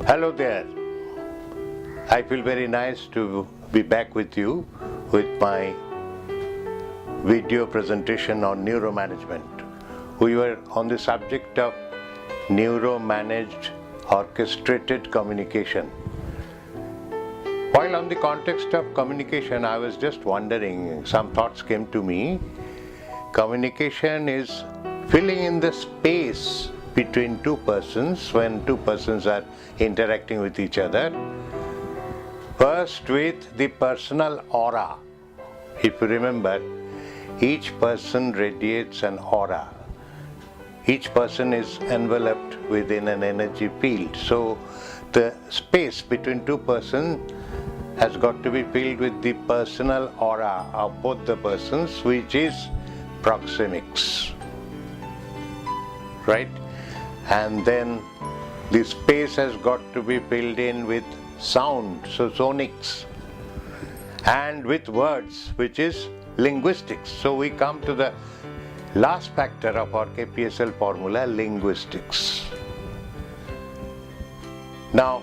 Hello there. I feel very nice to be back with you with my video presentation on neuromanagement. We were on the subject of Neuro Managed Orchestrated Communication. While on the context of communication, I was just wondering, some thoughts came to me. Communication is filling in the space between two persons when two persons are interacting with each other. First, with the personal aura. If you remember, each person radiates an aura. Each person is enveloped within an energy field. So the space between two persons has got to be filled with the personal aura of both the persons, which is proxemics. Right? And then the space has got to be filled in with sound, so sonics, and with words, which is linguistics. So we come to the last factor of our KPSL formula, linguistics. Now,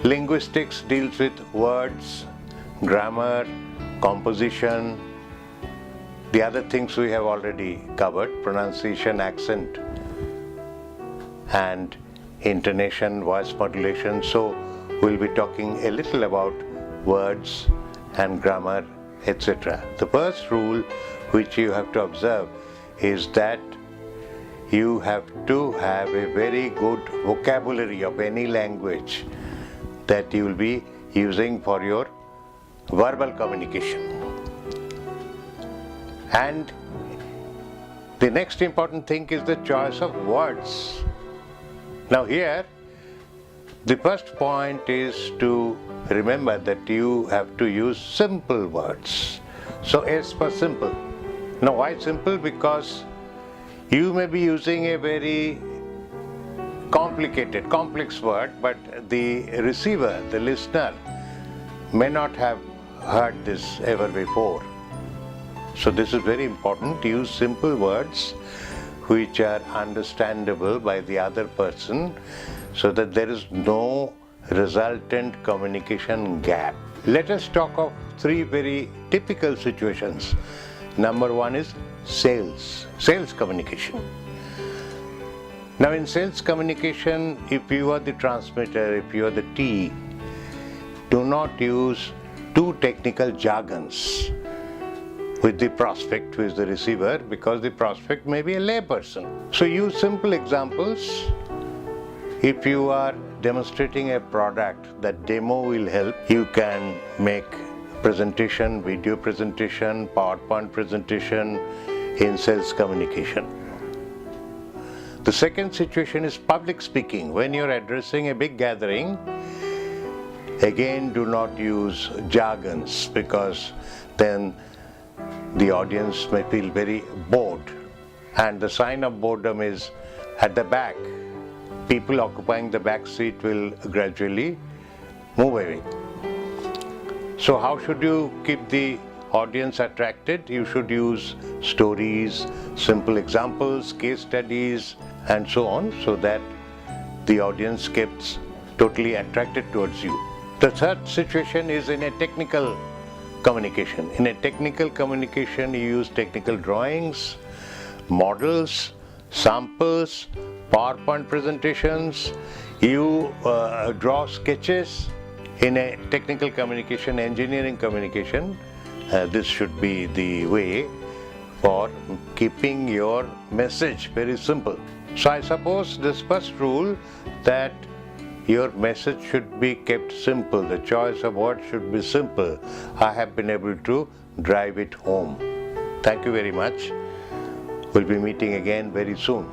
linguistics deals with words, grammar, composition, the other things we have already covered, pronunciation, accent, and intonation, voice modulation. So we'll be talking a little about words and grammar, etc. The first rule which you have to observe is that you have to have a very good vocabulary of any language that you will be using for your verbal communication. And the next important thing is the choice of words. Now here, the first point is to remember that you have to use simple words. So S for simple. Now why simple? Because you may be using a very complicated, complex word, but the receiver, the listener, may not have heard this ever before. So this is very important to use simple words which are understandable by the other person so that there is no resultant communication gap. Let us talk of three very typical situations. Number one is sales communication. Now in sales communication, if you are the transmitter, if you are the T, do not use too technical jargons with the prospect, who is the receiver, because the prospect may be a layperson. So use simple examples. If you are demonstrating a product, that demo will help. You can make presentation, video presentation, PowerPoint presentation in sales communication. The second situation is public speaking. When you're addressing a big gathering, again, do not use jargons, because then the audience may feel very bored, and the sign of boredom is at the back. People occupying the back seat will gradually move away. So how should you keep the audience attracted? You should use stories, simple examples, case studies, and so on, so that the audience gets totally attracted towards you. The third situation is in a technical communication. In a technical communication, you use technical drawings, models, samples, PowerPoint presentations, you draw sketches. In a technical communication, engineering communication, this should be the way for keeping your message very simple. So I suppose this first rule, that your message should be kept simple, the choice of words should be simple, I have been able to drive it home. Thank you very much. We'll be meeting again very soon.